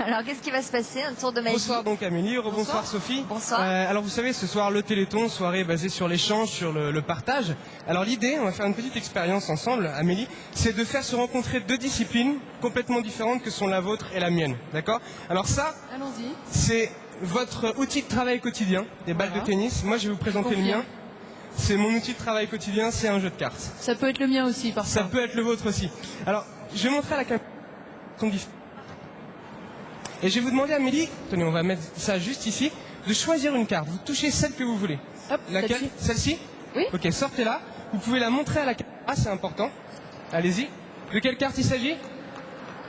Alors, qu'est-ce qui va se passer? Un tour de magie. Bonsoir donc Amélie, rebonsoir Sophie. Bonsoir. Alors vous savez, ce soir le Téléthon, soirée basée sur l'échange, sur le partage. Alors l'idée, on va faire une petite expérience ensemble, Amélie, c'est de faire se rencontrer deux disciplines complètement différentes que sont la vôtre et la mienne. D'accord? Alors ça, allons-y. C'est votre outil de travail quotidien, des balles de tennis. Moi je vais vous présenter le mien. C'est mon outil de travail quotidien, c'est un jeu de cartes. Ça peut être le mien aussi parfois. Ça peut être le vôtre aussi. Alors, je vais montrer à la caméra. Et je vais vous demander, Amélie, tenez, on va mettre ça juste ici, de choisir une carte. Vous touchez celle que vous voulez. Hop, laquelle? Celle-ci? Oui. Ok, sortez-la. Vous pouvez la montrer à la caméra, c'est important. Allez-y. De quelle carte il s'agit?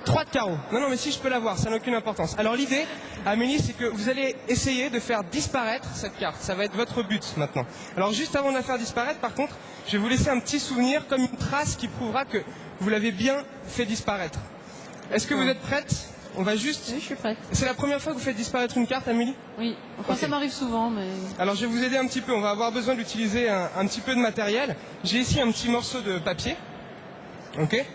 3 de carreau. Non, mais si je peux la voir, ça n'a aucune importance. Alors l'idée, Amélie, c'est que vous allez essayer de faire disparaître cette carte. Ça va être votre but maintenant. Alors juste avant de la faire disparaître, par contre, je vais vous laisser un petit souvenir, comme une trace qui prouvera que vous l'avez bien fait disparaître. Est-ce que vous êtes prête? On va juste... Oui, je suis prête. C'est la première fois que vous faites disparaître une carte, Amélie? Oui. Enfin, Ok. ça m'arrive souvent, mais... Alors je vais vous aider un petit peu. On va avoir besoin d'utiliser un petit peu de matériel. J'ai ici un petit morceau de papier. Ok?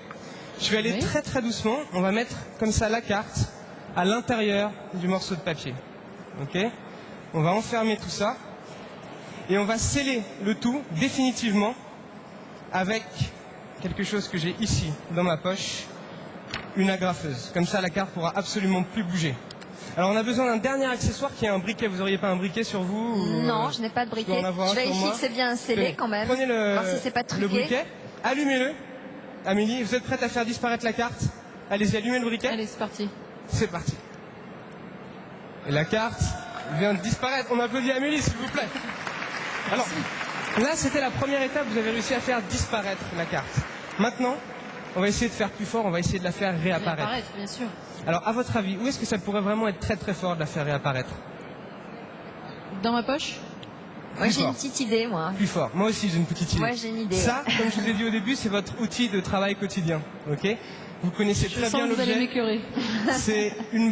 Je vais aller très très doucement. On va mettre comme ça la carte à l'intérieur du morceau de papier. Ok? On va enfermer tout ça. Et on va sceller le tout définitivement avec quelque chose que j'ai ici dans ma poche. Une agrafeuse. Comme ça, la carte pourra absolument plus bouger. Alors, on a besoin d'un dernier accessoire qui est un briquet. Vous auriez pas un briquet sur vous ou... Non, je n'ai pas de briquet. en avoir Je un sur vérifie moi. que c'est bien scellé quand même. Prenez voir si c'est pas le truqué. briquet, allumez-le. Amélie, vous êtes prête à faire disparaître la carte? Allez-y, allumez le briquet. Allez, c'est parti. C'est parti. Et la carte vient de disparaître. On applaudit Amélie, s'il vous plaît. Alors, là, c'était la première étape. Vous avez réussi à faire disparaître la carte. Maintenant, on va essayer de faire plus fort. On va essayer de la faire réapparaître. Réapparaître, bien sûr. Alors, à votre avis, où est-ce que ça pourrait vraiment être très très fort de la faire réapparaître? Dans ma poche? Moi, j'ai une petite idée, moi. Plus fort. Moi aussi, j'ai une petite idée. Moi, j'ai une idée. Ça, comme je vous ai dit au début, c'est votre outil de travail quotidien. Ok? Vous connaissez Je très sens bien que vous allez l'objet. m'écœurer. C'est une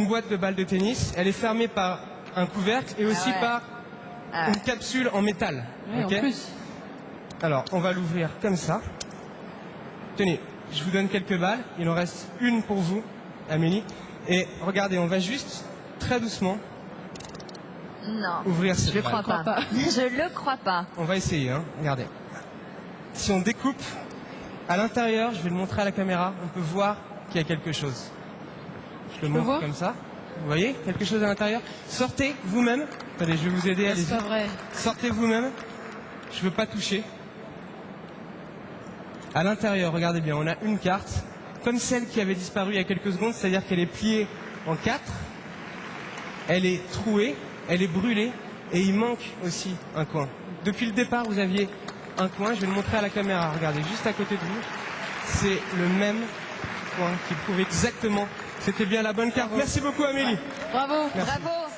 boîte de balles de tennis. Elle est fermée par un couvercle et aussi ouais. par une capsule en métal. Oui, ok? en plus. Alors, on va l'ouvrir comme ça. Tenez, je vous donne quelques balles. Il en reste une pour vous, Amélie. Et regardez, on va juste, très doucement, Non, ouvrir cette je le balle. crois pas. Je le crois pas. On va essayer, hein. Regardez. Si on découpe, à l'intérieur, je vais le montrer à la caméra, on peut voir qu'il y a quelque chose. Je le montre voir comme ça. Vous voyez quelque chose à l'intérieur? Sortez vous-même. Attendez, je vais vous aider, C'est allez-y. pas vrai. Sortez vous-même. Je veux pas toucher. À l'intérieur, regardez bien, on a une carte, comme celle qui avait disparu il y a quelques secondes, c'est-à-dire qu'elle est pliée en 4. Elle est trouée, elle est brûlée, et il manque aussi un coin. Depuis le départ, vous aviez un coin, je vais le montrer à la caméra, regardez, juste à côté de vous. C'est le même coin qui prouve exactement que c'était bien la bonne carte. Merci beaucoup Amélie. Bravo. Merci. Bravo.